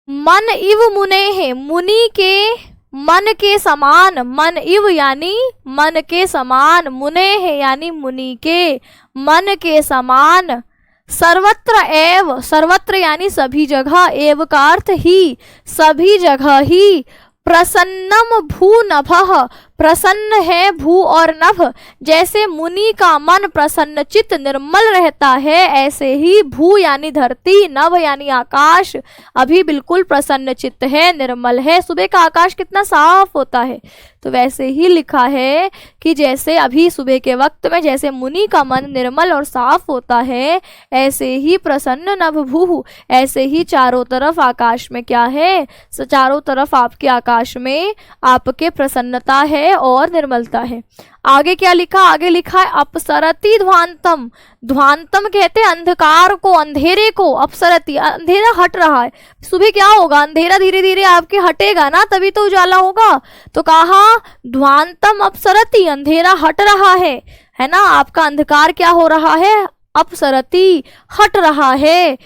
मन इव मुने है, मुनि के मन के समान, मन इव यानी मन के समान, मुने है यानी मुनि के मन के समान। सर्वत्र एव, सर्वत्र यानी सभी जगह, एव का अर्थ ही, सभी जगह ही। प्रसन्नम भू नभः, प्रसन्न है भू और नभ, जैसे मुनि का मन प्रसन्न चित्त निर्मल रहता है, ऐसे ही भू यानी धरती, नभ यानी आकाश अभी बिल्कुल प्रसन्न चित्त है, निर्मल है। सुबह का आकाश कितना साफ होता है, तो वैसे ही लिखा है कि जैसे अभी सुबह के वक्त में जैसे मुनि का मन निर्मल और साफ होता है, ऐसे ही प्रसन्न नभ भू, ऐसे ही चारों तरफ आकाश में क्या है? चारों तरफ आपके आकाश में आपके प्रसन्नता है और निर्मलता है। आगे क्या लिखा? आगे लिखा है अपसरति ध्वांतम। ध्वांतम कहते हैं अंधकार को, अंधेरे को। अपसरति, अंधेरा हट रहा है। सुबह क्या होगा? अंधेरा धीरे धीरे आपके हटेगा ना, तभी तो उजाला होगा। तो कहा ध्वांतम अपसरति, अंधेरा हट रहा है ना। आपका अंधकार क्या हो रहा है? अपसरति, हट रहा है।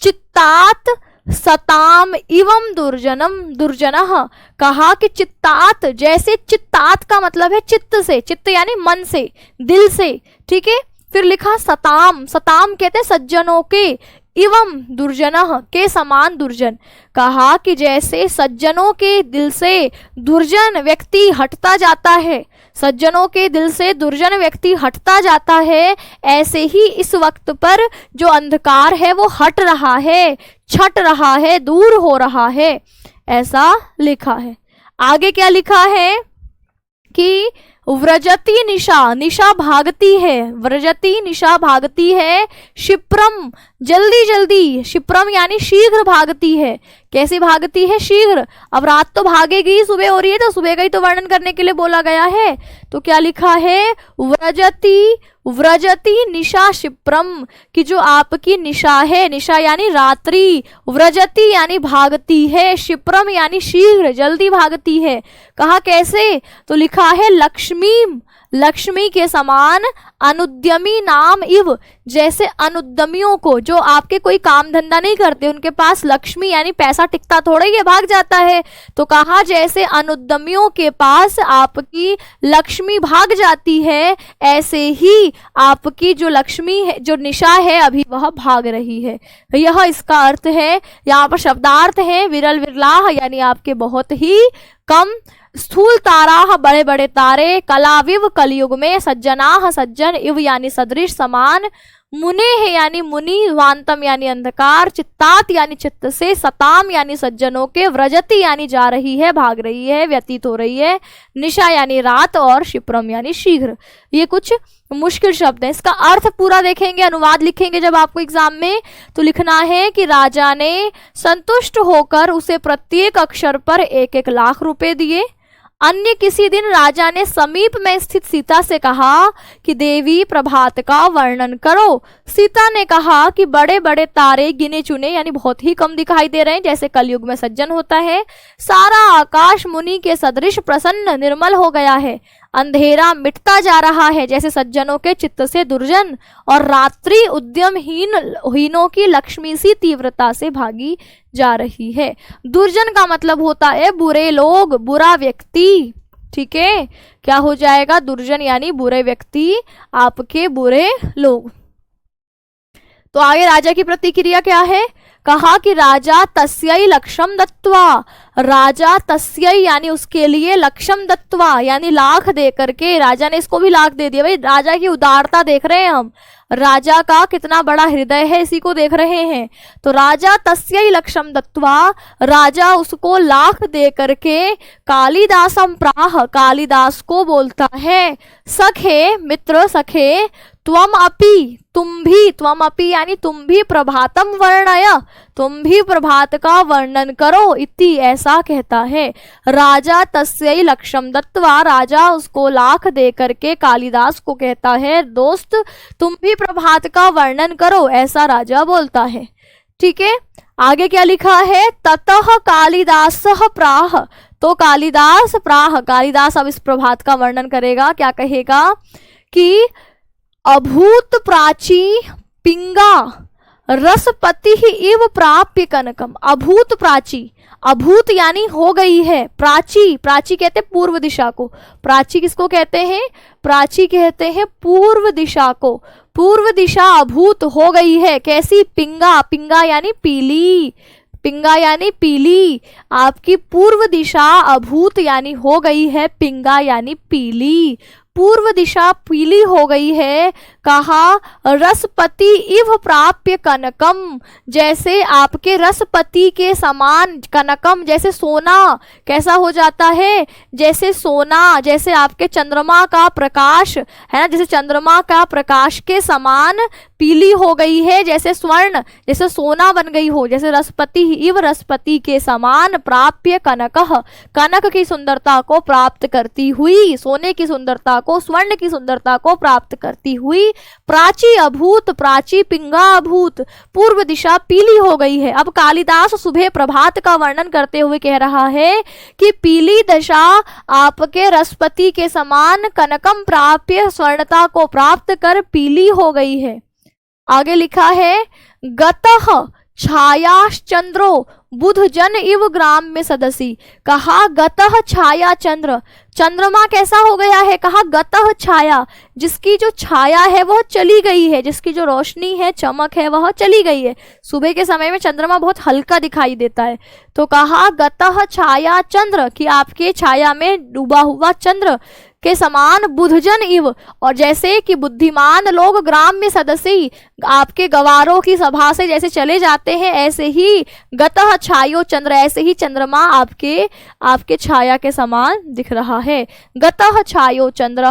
चित्तात सताम इवम दुर्जनम, दुर्जनः, कहा कि चित्तात, जैसे चित्तात का मतलब है चित्त से, चित्त यानी मन से, दिल से। ठीक है, फिर लिखा सताम, सताम कहते हैं सज्जनों के, एवं दुर्जनः के समान दुर्जन। कहा कि जैसे सज्जनों के दिल से दुर्जन व्यक्ति हटता जाता है, सज्जनों के दिल से दुर्जन व्यक्ति हटता जाता है, ऐसे ही इस वक्त पर जो अंधकार है वो हट रहा है, छट रहा है, दूर हो रहा है, ऐसा लिखा है। आगे क्या लिखा है कि व्रजती निशा, निशा भागती है, व्रजती निशा भागती है, क्षिप्रम जल्दी जल्दी, क्षिप्रम यानी शीघ्र भागती है। कैसे भागती है? शीघ्र। अब रात तो भागेगी, सुबह हो रही है तो सुबह का ही तो वर्णन करने के लिए बोला गया है। तो क्या लिखा है? व्रजती, व्रजती निशा क्षिप्रम, कि जो आपकी निशा है, निशा यानी रात्रि, व्रजती यानी भागती है, क्षिप्रम यानी शीघ्र, जल्दी भागती है। कहा कैसे? तो लिखा है लक्ष्मी, लक्ष्मी के समान, अनुद्यमी नाम इव, जैसे अनुद्यमियों को, जो आपके कोई काम धंधा नहीं करते, उनके पास लक्ष्मी यानी पैसा टिकता थोड़ा ही है, भाग जाता है। तो कहा जैसे अनुद्यमियों के पास आपकी लक्ष्मी भाग जाती है, ऐसे ही आपकी जो लक्ष्मी है, जो निशा है, अभी वह भाग रही है। यह इसका अर्थ है। यहाँ पर शब्दार्थ है विरल विरलाह, यानी आपके बहुत ही कम, स्थूल तारा बड़े बड़े तारे, कलाविव कलयुग में, सज्जनाह सज्जन, इव यानी सदृश समान, मुने है यानी मुनि, वांतम यानी अंधकार, चित्तात यानी चित्त से, सताम यानी सज्जनों के, व्रजती यानी जा रही है, भाग रही है, व्यतीत हो रही है, निशा यानी रात, और क्षिप्रम यानी शीघ्र। ये कुछ मुश्किल शब्द है। इसका अर्थ पूरा देखेंगे, अनुवाद लिखेंगे जब आपको एग्जाम में, तो लिखना है कि राजा ने संतुष्ट होकर उसे प्रत्येक अक्षर पर 1-1 लाख रुपए दिए। अन्य किसी दिन राजा ने समीप में स्थित सीता से कहा कि देवी प्रभात का वर्णन करो। सीता ने कहा कि बड़े बड़े तारे गिने चुने यानी बहुत ही कम दिखाई दे रहे हैं, जैसे कलयुग में सज्जन होता है। सारा आकाश मुनि के सदृश प्रसन्न निर्मल हो गया है। अंधेरा मिटता जा रहा है, जैसे सज्जनों के चित्त से दुर्जन, और रात्रि उद्यमहीनों की लक्ष्मी सी तीव्रता से भागी जा रही है। दुर्जन का मतलब होता है बुरे लोग, बुरा व्यक्ति। ठीक है, क्या हो जाएगा? दुर्जन यानी बुरे व्यक्ति, आपके बुरे लोग। तो आगे राजा की प्रतिक्रिया क्या है? कहा कि राजा तस्यै लक्षम दत्वा, राजा तस्यै यानी उसके लिए, लक्षम दत्वा यानी लाख दे करके, राजा ने इसको भी लाख दे दिया। भाई राजा की उदारता देख रहे हैं हम, राजा का कितना बड़ा हृदय है, इसी को देख रहे हैं। तो राजा तस्यै लक्षम दत्वा, राजा उसको लाख दे करके, कालिदासम प्राह, कालिदास को बोलता है, सखे मित्र सखे, त्वम अपि, तुम भी, त्वम अपि यानी तुम भी, प्रभातम वर्णय, तुम भी प्रभात का वर्णन करो, इति ऐसा कहता है। राजा तस्यै लक्षम दत्वा, राजा उसको लाख दे करके कालिदास को कहता है, दोस्त तुम भी प्रभात का वर्णन करो, ऐसा राजा बोलता है। ठीक है, आगे क्या लिखा है? ततः कालिदास प्राह, तो कालिदास प्राह, कालिदास अब इस प्रभात का वर्णन करेगा। क्या कहेगा? कि अभूत प्राची पिंगा रसपति इव प्राप्य कनकम। अभूत प्राची, अभूत यानी हो गई है, प्राची, प्राची कहते हैं पूर्व दिशा को। प्राची किसको कहते हैं? प्राची कहते हैं पूर्व दिशा को। पूर्व दिशा अभूत हो गई है, कैसी? पिंगा, पिंगा यानी पीली, पिंगा यानी पीली, आपकी पूर्व दिशा अभूत यानी हो गई है, पिंगा यानी पीली, पूर्व दिशा पीली हो गई है। कहा रसपति इव प्राप्य कनकम, जैसे आपके रसपति के समान, कनकम जैसे सोना, कैसा हो जाता है? जैसे सोना, जैसे आपके चंद्रमा का प्रकाश है ना, जैसे चंद्रमा का प्रकाश के समान पीली हो गई है, जैसे स्वर्ण, जैसे सोना बन गई हो, जैसे रसपति इव, रसपति के समान, प्राप्य कनकः, कनक की सुंदरता को प्राप्त करती हुई, सोने की सुंदरता को, स्वर्ण की सुंदरता को प्राप्त करती हुई, प्राची अभूत, प्राची पिंगा अभूत, पूर्व दिशा पीली हो गई है। अब कालिदास सुबह प्रभात का वर्णन करते हुए कह रहा है कि पीली दशा आपके रसपति के समान, कनकम प्राप्य, स्वर्णता को प्राप्त कर पीली हो गई है। आगे लिखा है गतः छायाश्चंद्रो बुध जन इव ग्राम में सदसी, कहा गतः छाया चंद्र, चंद्रमा कैसा हो गया है, कहा गतः छाया, जिसकी जो छाया है वह चली गई है, जिसकी जो रोशनी है चमक है वह चली गई है। सुबह के समय में चंद्रमा बहुत हल्का दिखाई देता है, तो कहा गतः छाया चंद्र, कि आपके छाया में डूबा हुआ चंद्र के समान बुधजन इव, और जैसे कि बुद्धिमान लोग ग्राम में सदसी आपके गवारों की सभा से जैसे चले जाते हैं, ऐसे ही गतः छायो चंद्र, ऐसे ही चंद्रमा आपके छाया के समान दिख रहा है। गतः छायो चंद्र,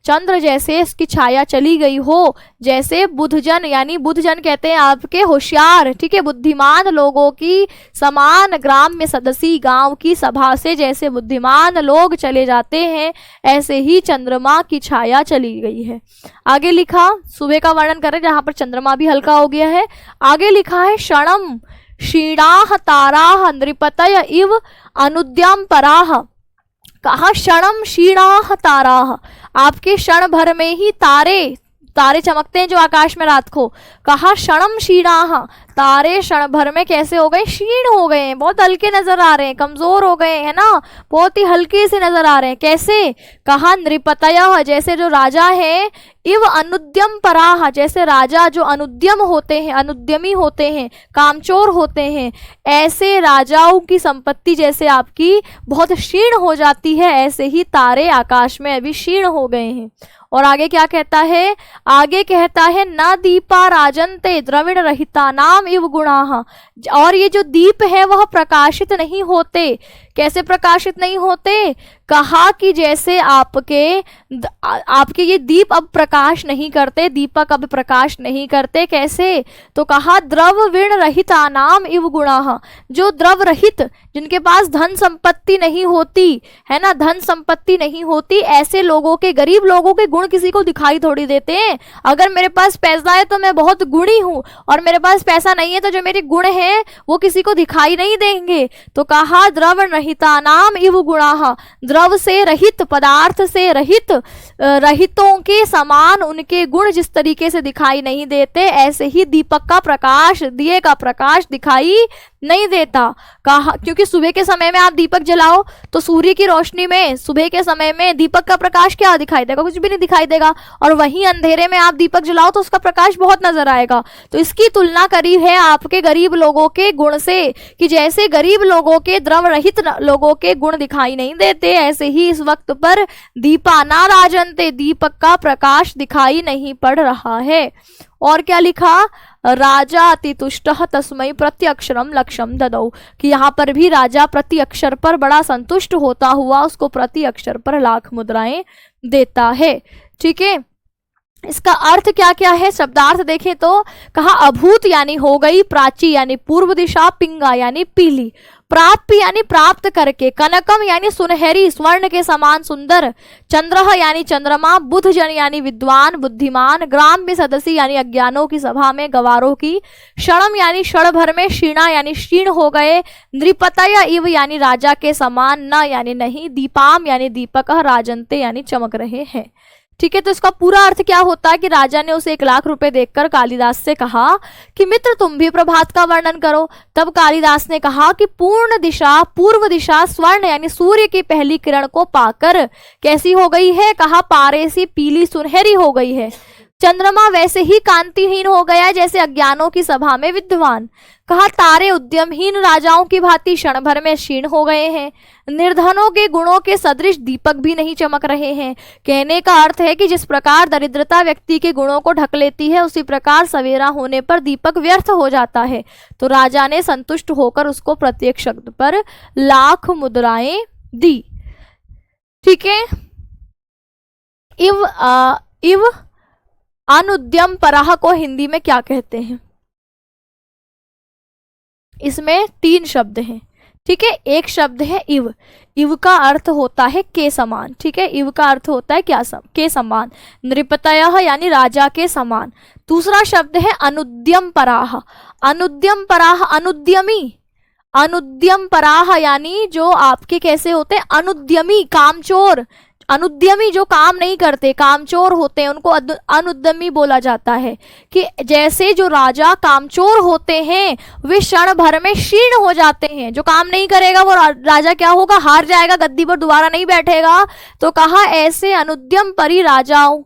चंद्र जैसे इसकी छाया चली गई हो, जैसे बुधजन, यानी बुधजन कहते हैं आपके होशियार, ठीक है, बुद्धिमान लोगों की समान ग्राम में सदसी, गांव की सभा से जैसे बुद्धिमान लोग चले जाते हैं, ऐसे ही चंद्रमा की छाया चली गई है। आगे लिखा, सुबह का वर्णन करें जहां पर चंद्रमा भी हल्का हो गया है। आगे लिखा है क्षणम क्षीणाह ताराह नृपतय इव अनुद्यम पराह, कहा क्षणम क्षीणाह ताराह, आपके क्षण भर में ही तारे चमकते हैं जो आकाश में रात को, कहा क्षणम क्षीणाह, तारे क्षण भर में कैसे हो गए, क्षीण हो गए हैं, बहुत हल्के नजर आ रहे हैं, कमजोर हो गए हैं ना, बहुत ही हल्के से नजर आ रहे हैं। कैसे, कहा नृपतय, जैसे जो राजा है, इव अनुद्यम पराह, जैसे राजा जो अनुद्यम होते हैं, अनुद्यमी होते हैं, कामचोर होते हैं, ऐसे राजाओं की संपत्ति जैसे आपकी बहुत क्षीण हो जाती है, ऐसे ही तारे आकाश में अभी क्षीण हो गए हैं। और आगे क्या कहता है, आगे कहता है न दीपा राजन्ते द्रविण रहिता नाम इव गुणाः, और ये जो दीप है वह प्रकाशित नहीं होते। कैसे प्रकाशित नहीं होते, कहा कि जैसे आपके ये दीप अब प्रकाश नहीं करते, दीपक अब प्रकाश नहीं करते, कैसे, तो कहा द्रव विण रहिता नाम इव गुणाः, जो द्रव रहित, जिनके पास धन संपत्ति नहीं होती है ना, धन संपत्ति नहीं होती, ऐसे लोगों के, गरीब लोगों के गुण किसी को दिखाई थोड़ी देते हैं। अगर मेरे पास पैसा है तो मैं बहुत गुणी हूं, और मेरे पास पैसा नहीं है तो जो मेरे गुण हैं वो किसी को दिखाई नहीं देंगे। तो कहा द्रव रहिता नाम इव गुणाः, द्रव से रहित, पदार्थ से रहित, रहितों के समान उनके गुण जिस तरीके से दिखाई नहीं देते, ऐसे ही दीपक का प्रकाश, दिए का प्रकाश दिखाई नहीं देता। कहा क्योंकि सुबह के समय में आप दीपक जलाओ तो सूर्य की रोशनी में सुबह के समय में दीपक का प्रकाश क्या दिखाई देगा, कुछ भी नहीं दिखाई देगा, और वहीं अंधेरे में आप दीपक जलाओ तो उसका प्रकाश बहुत नजर आएगा। तो इसकी तुलना करी है आपके गरीब लोगों के गुण से, कि जैसे गरीब लोगों के, द्रव रहित लोगों के गुण दिखाई नहीं देते, ऐसे ही इस वक्त पर दीपा ना राजन्ते, दीपक का प्रकाश दिखाई नहीं पड़ रहा है। और क्या लिखा, राजा अति तुष्ट तस्मै प्रत्यक्षरम लक्ष्यम ददौ, कि यहाँ पर भी राजा प्रति अक्षर पर बड़ा संतुष्ट होता हुआ उसको प्रति अक्षर पर लाख मुद्राएं देता है। ठीक है, इसका अर्थ क्या क्या है, शब्दार्थ देखें तो कहा अभूत यानी हो गई, प्राची यानी पूर्व दिशा, पिंगा यानी पीली, प्राप्य यानी प्राप्त करके, कनकम यानी सुनहरी, स्वर्ण के समान सुंदर, चंद्रह यानी चंद्रमा, बुधजन यानी विद्वान, बुद्धिमान, ग्राम में सदसी यानी अज्ञानों की सभा में, गवारों की, क्षणम यानी क्षण भर में, क्षीणा यानी क्षीण हो गए, नृपतय इव यानी राजा के समान, न यानी नहीं, दीपाम यानी दीपक, राजन्ते यानी चमक रहे हैं। ठीक है, तो इसका पूरा अर्थ क्या होता है कि राजा ने उसे 1 लाख रुपए देखकर कालिदास से कहा कि मित्र तुम भी प्रभात का वर्णन करो। तब कालिदास ने कहा कि पूर्व दिशा स्वर्ण यानी सूर्य की पहली किरण को पाकर कैसी हो गई है, कहा पारे सी पीली सुनहरी हो गई है। चंद्रमा वैसे ही कांतिहीन हो गया जैसे अज्ञानों की सभा में विद्वान। कहा तारे उद्यमहीन राजाओं की भांति क्षण भर में क्षीण हो गए हैं। निर्धनों के गुणों के सदृश दीपक भी नहीं चमक रहे हैं। कहने का अर्थ है कि जिस प्रकार दरिद्रता व्यक्ति के गुणों को ढक लेती है, उसी प्रकार सवेरा होने पर दीपक व्यर्थ हो जाता है। तो राजा ने संतुष्ट होकर उसको प्रत्येक शब्द पर लाख मुद्राएं दी। ठीक है, इव अनुद्यम पराह को हिंदी में क्या कहते हैं? इसमें 3 शब्द हैं। ठीक है, एक शब्द है इव। इव का अर्थ होता है के समान। ठीक है, इव का अर्थ होता है क्या के समान, नृपतयः यानी राजा के समान। दूसरा शब्द है अनुद्यम पराह। अनुद्यम पराह अनुद्यमी, अनुद्यम पराह यानी जो आपके कैसे होते हैं, अनुद्यमी, कामचोर, अनुद्यमी जो काम नहीं करते, कामचोर होते हैं, उनको अनुद्यमी बोला जाता है। कि जैसे जो राजा कामचोर होते हैं वे क्षण भर में शीर्ण हो जाते हैं। जो काम नहीं करेगा वो राजा क्या होगा, हार जाएगा, गद्दी पर दोबारा नहीं बैठेगा। तो कहा ऐसे अनुद्यम परी राजाओं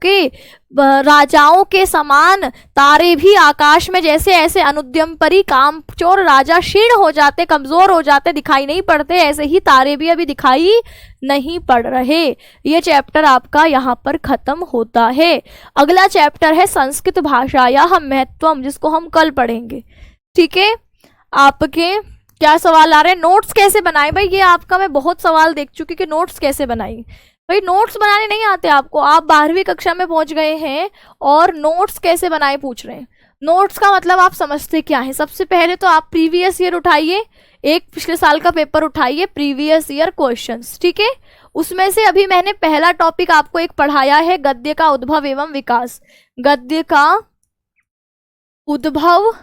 के समान तारे भी आकाश में जैसे ऐसे अनुद्यम परी कामचोर राजा क्षीण हो जाते, कमजोर हो जाते, दिखाई नहीं पड़ते, ऐसे ही तारे भी अभी दिखाई नहीं पड़ रहे। ये चैप्टर आपका यहाँ पर खत्म होता है। अगला चैप्टर है संस्कृत भाषा या महत्वम, जिसको हम कल पढ़ेंगे। ठीक है, आपके क्या सवाल आ रहे हैं, नोट्स कैसे बनाए भाई, ये आपका मैं बहुत सवाल देख चुकी कि नोट्स कैसे बनाई। भाई नोट्स बनाने नहीं आते आपको, आप 12वीं कक्षा में पहुंच गए हैं और नोट्स कैसे बनाए पूछ रहे हैं। नोट्स का मतलब आप समझते क्या है। सबसे पहले तो आप प्रीवियस ईयर उठाइए, एक पिछले साल का पेपर उठाइए, प्रीवियस ईयर क्वेश्चंस। ठीक है, उसमें से अभी मैंने पहला टॉपिक आपको एक पढ़ाया है, गद्य का उद्भव एवं विकास। गद्य का उद्भव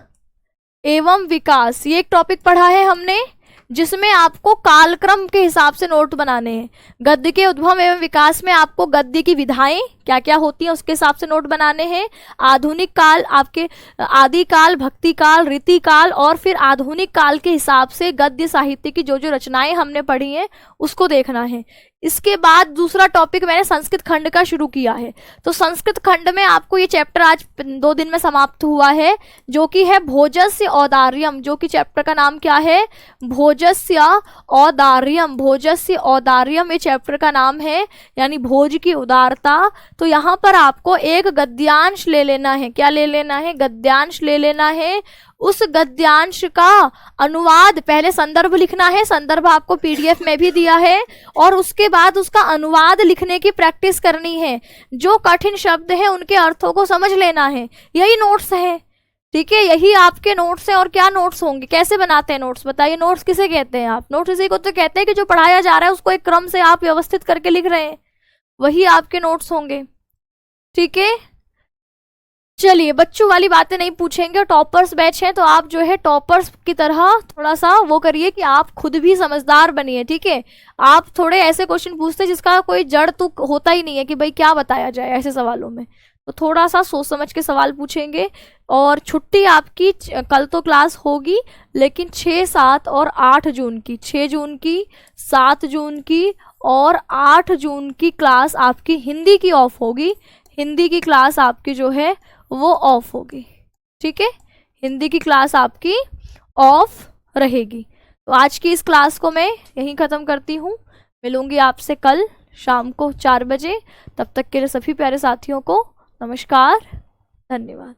एवं विकास, ये एक टॉपिक पढ़ा है हमने, जिसमें आपको कालक्रम के हिसाब से नोट बनाने हैं। गद्य के उद्भव एवं विकास में आपको गद्य की विधाएं क्या क्या होती हैं उसके हिसाब से नोट बनाने हैं। आधुनिक काल, आपके आदि काल, भक्ति काल, रीति काल और फिर आधुनिक काल के हिसाब से गद्य साहित्य की जो जो रचनाएं हमने पढ़ी हैं उसको देखना है। इसके बाद दूसरा टॉपिक मैंने संस्कृत खंड का शुरू किया है। तो संस्कृत खंड में आपको ये चैप्टर आज 2 दिन में समाप्त हुआ है, जो कि है भोजस्य औदार्यम, जो कि चैप्टर का नाम क्या है, भोजस्य औदार्यम। भोजस्य औदार्यम ये चैप्टर का नाम है, यानी भोज की उदारता। तो यहाँ पर आपको एक गद्यांश ले लेना है। क्या ले लेना है, गद्यांश ले लेना है। उस गद्यांश का अनुवाद, पहले संदर्भ लिखना है, संदर्भ आपको पीडीएफ में भी दिया है, और उसके बाद उसका अनुवाद लिखने की प्रैक्टिस करनी है। जो कठिन शब्द हैं उनके अर्थों को समझ लेना है। यही नोट्स है। ठीक है, यही आपके नोट्स हैं। और क्या नोट्स होंगे, कैसे बनाते हैं नोट्स, बताइए। नोट्स किसे कहते हैं आप, नोट्स इसी को तो कहते हैं कि जो पढ़ाया जा रहा है उसको एक क्रम से आप व्यवस्थित करके लिख रहे हैं, वही आपके नोट्स होंगे। ठीक है, चलिए बच्चों वाली बातें नहीं पूछेंगे। टॉपर्स बैच है तो आप जो है टॉपर्स की तरह थोड़ा सा वो करिए कि आप खुद भी समझदार बनिए। ठीक है, आप थोड़े ऐसे क्वेश्चन पूछते जिसका कोई जड़ तुक होता ही नहीं है कि भाई क्या बताया जाए ऐसे सवालों में। तो थोड़ा सा सोच समझ के सवाल पूछेंगे। और छुट्टी आपकी कल तो क्लास होगी, लेकिन 6, 7 और 8 जून की, 6 जून की, 7 जून की और 8 जून की क्लास आपकी हिंदी की ऑफ होगी। हिंदी की क्लास आपकी जो है वो ऑफ होगी। ठीक है, हिंदी की क्लास आपकी ऑफ रहेगी। तो आज की इस क्लास को मैं यहीं ख़त्म करती हूँ। मिलूंगी आपसे कल शाम को 4 बजे। तब तक के लिए सभी प्यारे साथियों को नमस्कार, धन्यवाद।